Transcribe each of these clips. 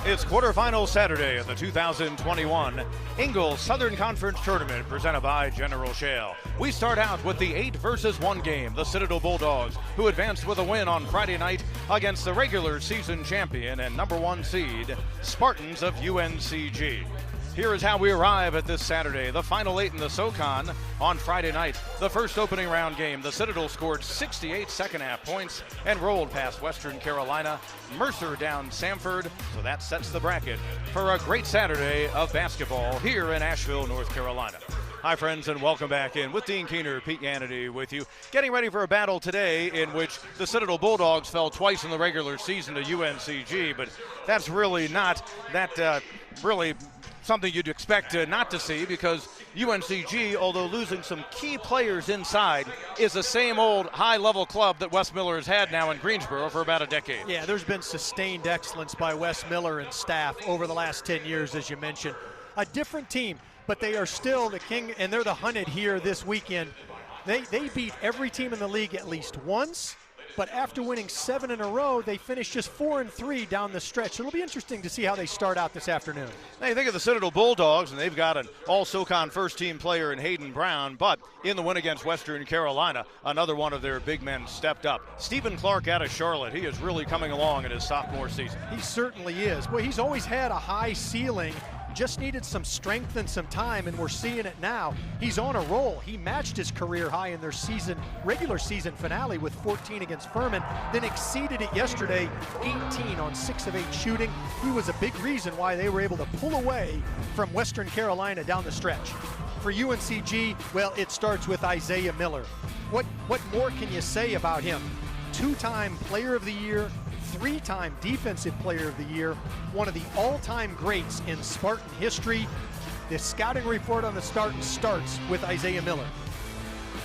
It's quarterfinal Saturday of the 2021 Uncg Southern Conference Tournament presented by General Shale. We start out with the 8 versus 1 game, the Citadel Bulldogs, who advanced with a win on Friday night against the regular season champion and #1 seed, Spartans of Uncg. Here is how we arrive at this Saturday, the final 8 in the SoCon. On Friday night, the first opening round game, the Citadel scored 68 second half points and rolled past Western Carolina. Mercer down Samford, so that sets the bracket for a great Saturday of basketball here in Asheville, North Carolina. Hi friends, and welcome back in with Dean Keener, Pete Yannity with you. Getting ready for a battle today in which the Citadel Bulldogs fell twice in the regular season to Uncg, but that's really not really something you'd expect not to see, because Uncg, although losing some key players inside, is the same old high-level club that Wes Miller has had now in Greensboro for about a decade. Yeah, there's been sustained excellence by Wes Miller and staff over the last 10 years, as you mentioned. A different team, but they are still the king, and they're the hunted here this weekend. They beat every team in the league at least once, but after winning 7 in a row, they finished just 4-3 down the stretch. So it'll be interesting to see how they start out this afternoon. Now you think of the Citadel Bulldogs, and they've got an all-SoCon first-team player in Hayden Brown, but in the win against Western Carolina, another one of their big men stepped up. Stephen Clark out of Charlotte, he is really coming along in his sophomore season. He certainly is. Well, he's always had a high ceiling. Just needed some strength and some time, and we're seeing it now. He's on a roll. He matched his career high in their regular season finale with 14 against Furman, then exceeded it yesterday, 18 on 6 of 8 shooting. He was a big reason why they were able to pull away from Western Carolina down the stretch. For Uncg, well, it starts with Isaiah Miller. What more can you say about him? 2-time Player of the Year, 3-time Defensive Player of the Year, one of the all-time greats in Spartan history. The scouting report on the Spartans starts with Isaiah Miller.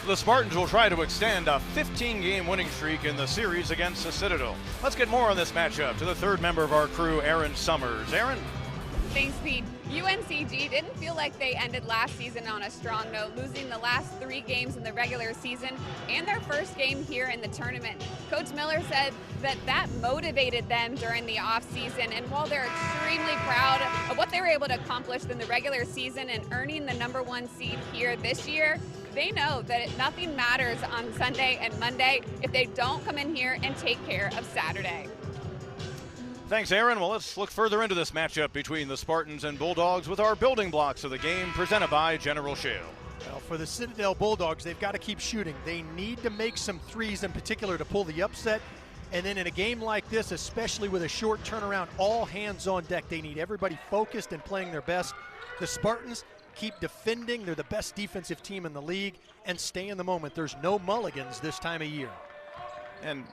The Spartans will try to extend a 15-game winning streak in the series against the Citadel. Let's get more on this matchup to the third member of our crew, Aaron Summers. Aaron? Thanks, Pete. Uncg didn't feel like they ended last season on a strong note, losing the last 3 games in the regular season and their first game here in the tournament. Coach Miller said that motivated them during the offseason, and while they're extremely proud of what they were able to accomplish in the regular season and earning the #1 seed here this year, they know that nothing matters on Sunday and Monday if they don't come in here and take care of Saturday. Thanks, Aaron. Well, let's look further into this matchup between the Spartans and Bulldogs with our building blocks of the game presented by General Shale. Well, for the Citadel Bulldogs, they've got to keep shooting. They need to make some threes in particular to pull the upset. And then in a game like this, especially with a short turnaround, all hands on deck. They need everybody focused and playing their best. The Spartans keep defending. They're the best defensive team in the league, and stay in the moment. There's no mulligans this time of year. And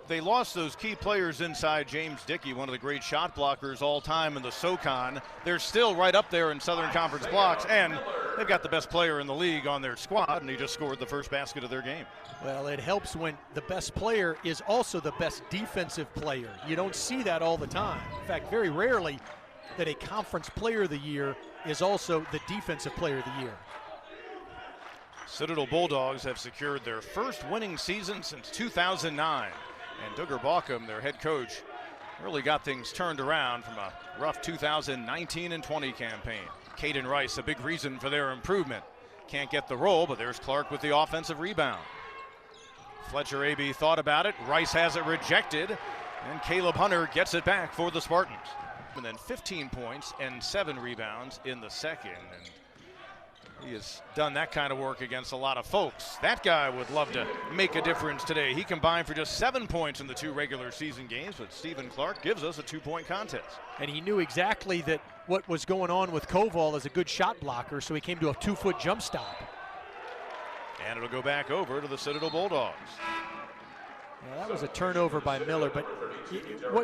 they lost those key players inside. James Dickey, one of the great shot blockers all time in the SoCon. They're still right up there in Southern Conference blocks, and they've got the best player in the league on their squad, and he just scored the first basket of their game. Well, it helps when the best player is also the best defensive player. You don't see that all the time. In fact, very rarely that a conference player of the year is also the defensive player of the year. Citadel Bulldogs have secured their first winning season since 2009. And Duggar Balcom, their head coach, really got things turned around from a rough 2019 and 20 campaign. Caden Rice, a big reason for their improvement. Can't get the roll, but there's Clark with the offensive rebound. Fletcher AB thought about it. Rice has it rejected, and Caleb Hunter gets it back for the Spartans. And then 15 points and 7 rebounds in the second. And he has done that kind of work against a lot of folks. That guy would love to make a difference today. He combined for just 7 points in the 2 regular season games, but Stephen Clark gives us a 2-point contest. And he knew exactly that what was going on with Koval as a good shot blocker, so he came to a 2-foot jump stop. And it'll go back over to the Citadel Bulldogs. Now, that was a turnover by Miller, but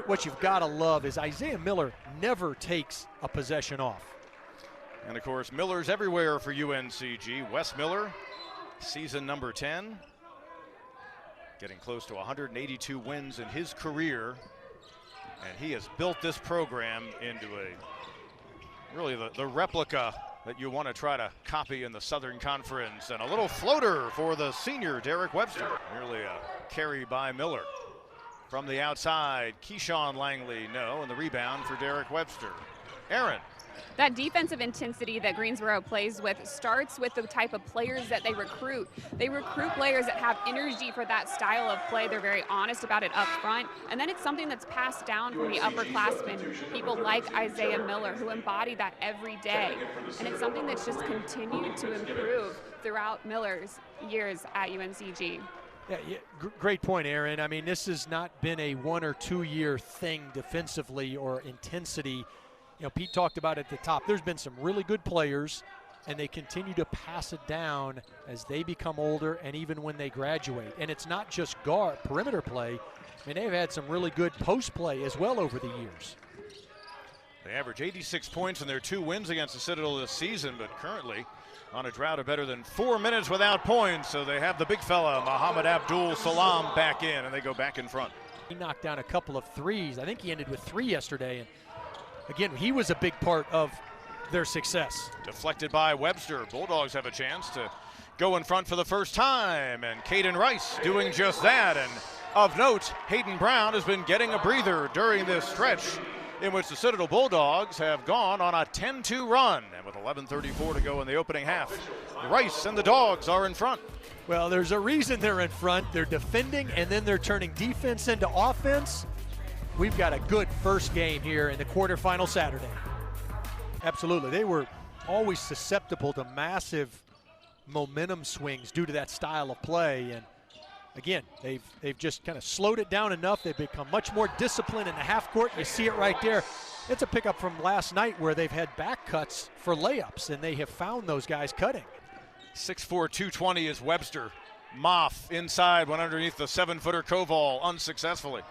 what you've got to love is Isaiah Miller never takes a possession off. And of course, Miller's everywhere for Uncg. Wes Miller, season number 10, getting close to 182 wins in his career. And he has built this program into really the replica that you want to try to copy in the Southern Conference. And a little floater for the senior, Derek Webster. Nearly a carry by Miller. from the outside. Keyshawn Langley, no, and the rebound for Derek Webster. Aaron. That defensive intensity that Greensboro plays with starts with the type of players that they recruit. They recruit players that have energy for that style of play. They're very honest about it up front. And then it's something that's passed down from the upperclassmen, people like Isaiah Miller, who embody that every day. And it's something that's just continued to improve throughout Miller's years at UNCG. Yeah, great point, Aaron. I mean, this has not been a 1 or 2 year thing defensively or intensity. You know, Pete talked about it at the top. There's been some really good players, and they continue to pass it down as they become older and even when they graduate. And it's not just perimeter play. I mean, they've had some really good post play as well over the years. They average 86 points in their 2 wins against the Citadel this season, but currently on a drought of better than 4 minutes without points. So they have the big fella, Muhammad Abdul Salam, back in, and they go back in front. He knocked down a couple of threes. I think he ended with 3 yesterday. And again, he was a big part of their success. Deflected by Webster. Bulldogs have a chance to go in front for the first time, and Caden Rice doing just that. And of note, Hayden Brown has been getting a breather during this stretch in which the Citadel Bulldogs have gone on a 10-2 run. And with 11:34 to go in the opening half, Rice and the Dogs are in front. Well, there's a reason they're in front. They're defending, and then they're turning defense into offense. We've got a good first game here in the quarterfinal Saturday. Absolutely. They were always susceptible to massive momentum swings due to that style of play. And again, they've just kind of slowed it down enough. They've become much more disciplined in the half court. You see it right there. It's a pickup from last night where they've had back cuts for layups, and they have found those guys cutting. 6'4", 220 is Webster. Moff inside, went underneath the 7-footer Koval unsuccessfully.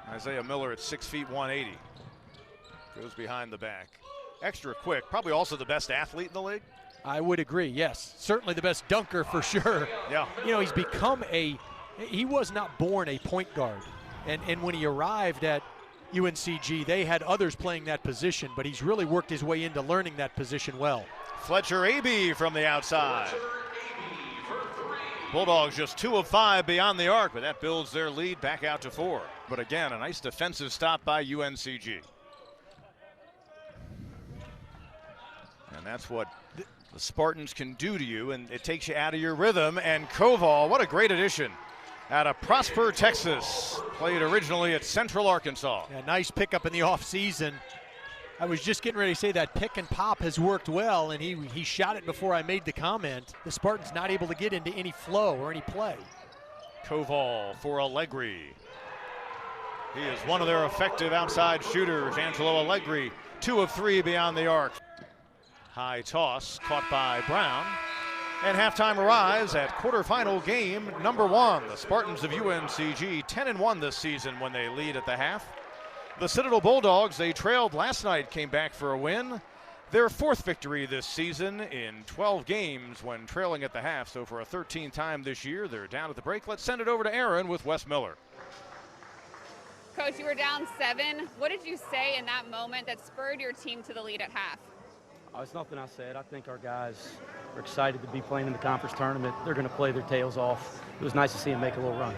Isaiah Miller at 6 feet 180. Goes behind the back. Extra quick, probably also the best athlete in the league. I would agree, yes. Certainly the best dunker for sure. Yeah. You know, he's become he was not born a point guard. And when he arrived at UNCG, they had others playing that position, but he's really worked his way into learning that position well. Fletcher Abey from the outside. Bulldogs just 2 of 5 beyond the arc, but that builds their lead back out to 4. But again, a nice defensive stop by UNCG. And that's what the Spartans can do to you, and it takes you out of your rhythm. And Koval, what a great addition out of Prosper, Texas. Played originally at Central Arkansas. Yeah, nice pickup in the offseason. I was just getting ready to say that pick and pop has worked well, and he shot it before I made the comment. The Spartans not able to get into any flow or any play. Koval for Allegri. He is one of their effective outside shooters. Angelo Allegri, 2 of 3 beyond the arc. High toss caught by Brown. And halftime arrives at quarterfinal game number 1. The Spartans of UNCG 10-1 this season when they lead at the half. The Citadel Bulldogs, they trailed last night, came back for a win. Their 4th victory this season in 12 games when trailing at the half. So for a 13th time this year, they're down at the break. Let's send it over to Aaron with Wes Miller. Coach, you were down 7. What did you say in that moment that spurred your team to the lead at half? It's nothing I said. I think our guys are excited to be playing in the conference tournament. They're going to play their tails off. It was nice to see them make a little run.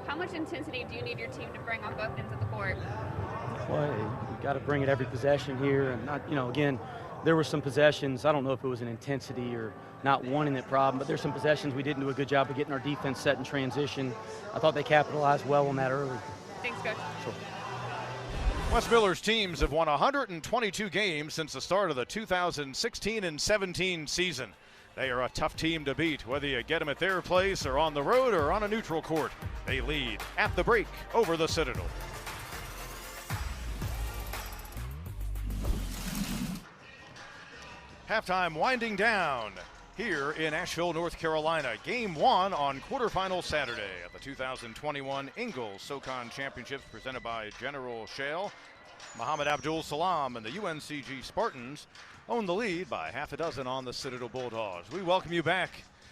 How much intensity do you need your team to bring on both ends of the court? Well, you got to bring it every possession here. And, again, there were some possessions. I don't know if it was an intensity or not wanting it problem, but there's some possessions we didn't do a good job of getting our defense set in transition. I thought they capitalized well on that early. Thanks, Coach. Sure. Wes Miller's teams have won 122 games since the start of the 2016 and 17 season. They are a tough team to beat, whether you get them at their place or on the road or on a neutral court. They lead at the break over the Citadel. Halftime winding down here in Asheville, North Carolina. Game 1 on quarterfinal Saturday at the 2021 Ingalls SoCon Championships presented by General Shale. Muhammad Abdul Salam and the UNCG Spartans own the lead by half a dozen on the Citadel Bulldogs. We welcome you back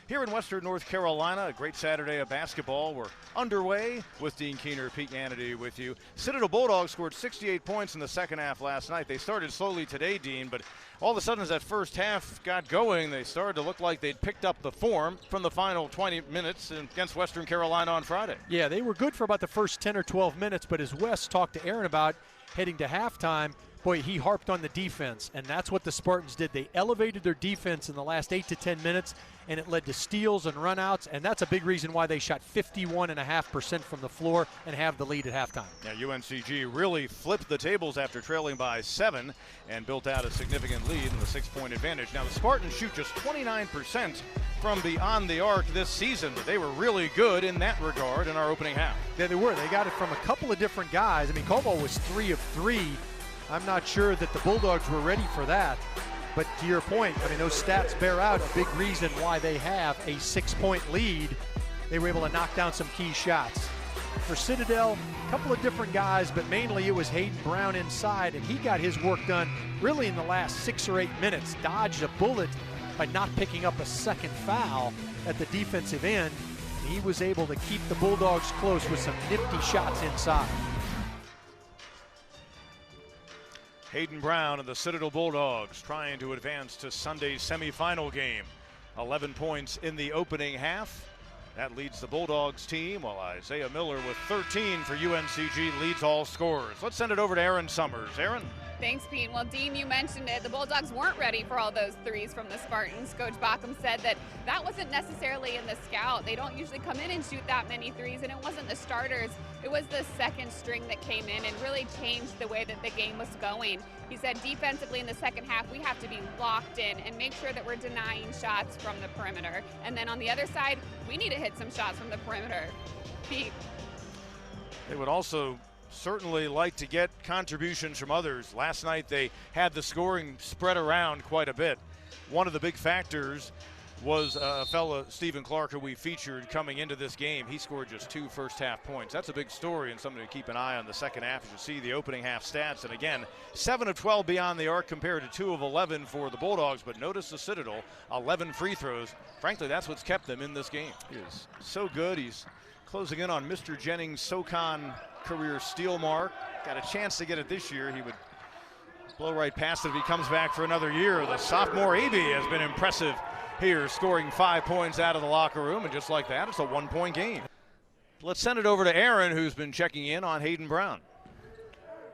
here in Western North Carolina. A great Saturday of basketball. We're underway with Dean Keener, Pete Hannity with you. Citadel Bulldogs scored 68 points in the second half last night. They started slowly today, Dean, but all of a sudden as that first half got going, they started to look like they'd picked up the form from the final 20 minutes against Western Carolina on Friday. Yeah, they were good for about the first 10 or 12 minutes, but as Wes talked to Aaron about heading to halftime, boy, he harped on the defense, and that's what the Spartans did. They elevated their defense in the last 8 to 10 minutes, and it led to steals and runouts, and that's a big reason why they shot 51.5% from the floor and have the lead at halftime. Yeah, Uncg really flipped the tables after trailing by 7 and built out a significant lead in the 6-point advantage. Now, the Spartans shoot just 29% from beyond the arc this season, but they were really good in that regard in our opening half. Yeah, they were. They got it from a couple of different guys. I mean, Koval was 3 of 3. I'm not sure that the Bulldogs were ready for that. But to your point, I mean, those stats bear out a big reason why they have a 6-point lead. They were able to knock down some key shots. For Citadel, a couple of different guys, but mainly it was Hayden Brown inside, and he got his work done really in the last 6 or 8 minutes. Dodged a bullet by not picking up a second foul at the defensive end. He was able to keep the Bulldogs close with some nifty shots inside. Hayden Brown and the Citadel Bulldogs trying to advance to Sunday's semifinal game. 11 points in the opening half. That leads the Bulldogs team, while Isaiah Miller with 13 for UNCG leads all scorers. Let's send it over to Aaron Summers. Aaron? Thanks, Pete. Well, Dean, you mentioned it. The Bulldogs weren't ready for all those threes from the Spartans. Coach Bockham said that wasn't necessarily in the scout. They don't usually come in and shoot that many threes, and it wasn't the starters. It was the second string that came in and really changed the way that the game was going. He said defensively in the second half, we have to be locked in and make sure that we're denying shots from the perimeter. And then on the other side, we need to hit some shots from the perimeter. Pete. They would also certainly like to get contributions from others. Last night they had the scoring spread around quite a bit. One of the big factors was a fella, Stephen Clark, who we featured coming into this game. He scored just 2 first-half points. That's a big story and something to keep an eye on the second half as you see the opening half stats. And again, 7 of 12 beyond the arc compared to 2 of 11 for the Bulldogs. But notice the Citadel, 11 free throws. Frankly, that's what's kept them in this game. He is so good. He's closing in on Mr. Jennings' SoCon career steal mark. Got a chance to get it this year. He would blow right past it if he comes back for another year. The sophomore AB has been impressive here, scoring 5 points out of the locker room, and just like that, it's a 1-point game. Let's send it over to Aaron, who's been checking in on Hayden Brown.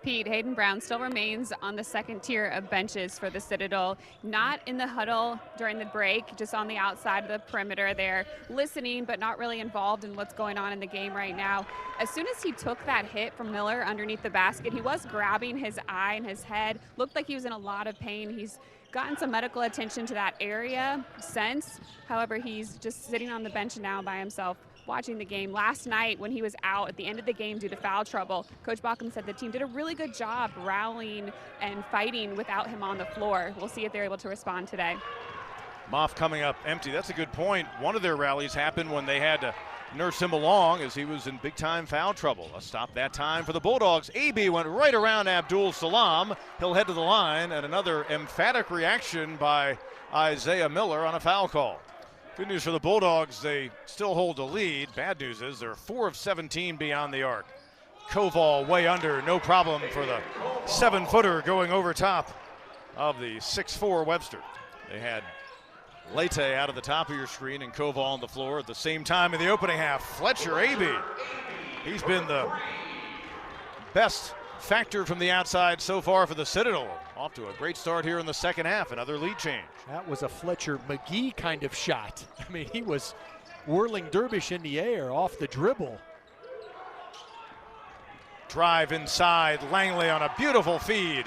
Pete, Hayden Brown still remains on the second tier of benches for the Citadel, not in the huddle during the break, just on the outside of the perimeter there, listening but not really involved in what's going on in the game right now. As soon as he took that hit from Miller underneath the basket, he was grabbing his eye and his head, looked like he was in a lot of pain. He's gotten some medical attention to that area since. However, he's just sitting on the bench now by himself watching the game. Last night when he was out at the end of the game due to foul trouble, Coach Bockham said the team did a really good job rallying and fighting without him on the floor. We'll see if they're able to respond today. Moff coming up empty. That's a good point. One of their rallies happened when they had to nurse him along as he was in big-time foul trouble. A stop that time for the Bulldogs. AB went right around Abdul Salam. He'll head to the line, and another emphatic reaction by Isaiah Miller on a foul call. Good news for the Bulldogs, they still hold the lead. Bad news is they're 4 of 17 beyond the arc. Koval way under, no problem for the 7-footer going over top of the 6'4" Webster. They had Leite out of the top of your screen and Koval on the floor at the same time in the opening half. Fletcher AB, he's been the best factor from the outside so far for the Citadel. Off to a great start here in the second half, another lead change. That was a Fletcher McGee kind of shot. I mean, he was whirling dervish in the air off the dribble. Drive inside, Langley on a beautiful feed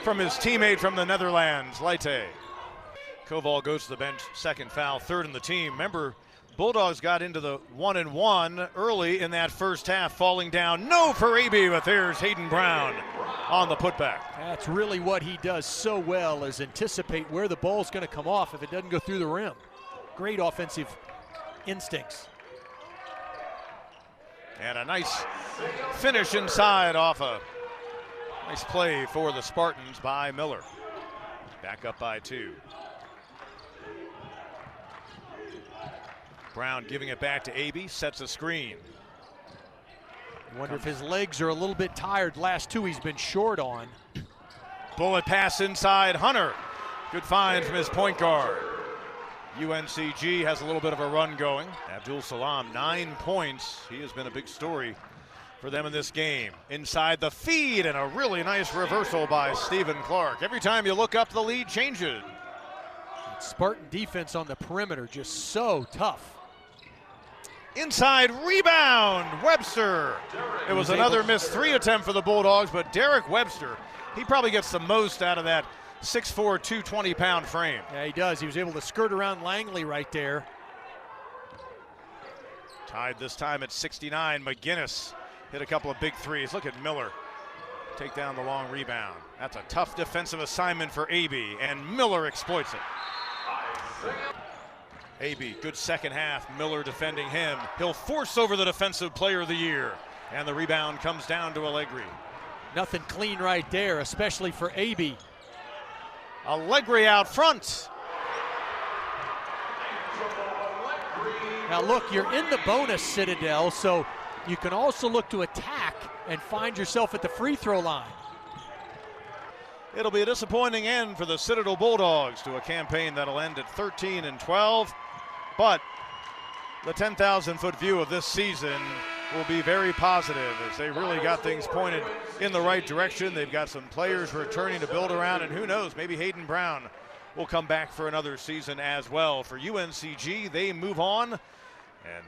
from his teammate from the Netherlands, Leite. Koval goes to the bench, second foul, third in the team. Remember, Bulldogs got into the 1-and-1 early in that first half, falling down. No for AB, but there's Hayden Brown on the putback. That's really what he does so well, is anticipate where the ball's going to come off if it doesn't go through the rim. Great offensive instincts. And a nice finish inside off a nice play for the Spartans by Miller. Back up by 2. Brown giving it back to Aby, sets a screen. I wonder if his legs are a little bit tired. Last two he's been short on. Bullet pass inside, Hunter. Good find from his point guard. UNCG has a little bit of a run going. Abdul Salam, 9 points. He has been a big story for them in this game. Inside the feed, and a really nice reversal by Stephen Clark. Every time you look up, the lead changes. Spartan defense on the perimeter, just so tough. Inside rebound, Webster. It was another missed 3 attempt for the Bulldogs, but Derek Webster, he probably gets the most out of that 6'4", 220-pound frame. Yeah, he does. He was able to skirt around Langley right there. Tied this time at 69. McGinnis hit a couple of big threes. Look at Miller take down the long rebound. That's a tough defensive assignment for Aby, and Miller exploits it. Aby, good second half. Miller defending him. He'll force over the Defensive Player of the Year. And the rebound comes down to Allegri. Nothing clean right there, especially for Aby. Allegri out front. Now look, you're in the bonus, Citadel, so you can also look to attack and find yourself at the free throw line. It'll be a disappointing end for the Citadel Bulldogs to a campaign that'll end at 13-12. But the 10,000-foot view of this season will be very positive as they really got things pointed in the right direction. They've got some players returning to build around, and who knows, maybe Hayden Brown will come back for another season as well. For UNCG, they move on, and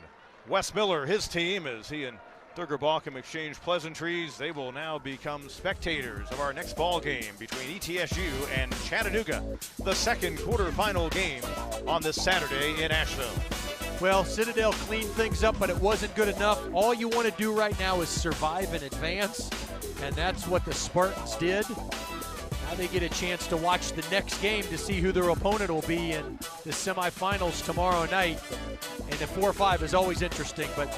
Wes Miller, his team, as he and Thurger Balkum exchange pleasantries, they will now become spectators of our next ball game between ETSU and Chattanooga, the second quarterfinal game on this Saturday in Asheville. Well, Citadel cleaned things up, but it wasn't good enough. All you want to do right now is survive and advance, and that's what the Spartans did. Now they get a chance to watch the next game to see who their opponent will be in the semifinals tomorrow night. And the 4-5 is always interesting, but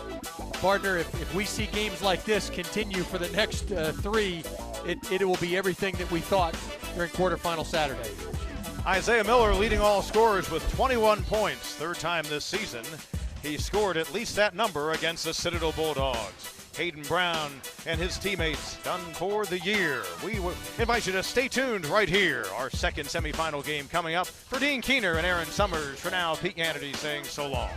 partner, if we see games like this continue for the next 3, it will be everything that we thought during quarterfinal Saturday. Isaiah Miller leading all scorers with 21 points, 3rd time this season. He scored at least that number against the Citadel Bulldogs. Hayden Brown and his teammates done for the year. We invite you to stay tuned right here. Our second semifinal game coming up. For Dean Keener and Aaron Summers, for now, Pete Hannity saying so long.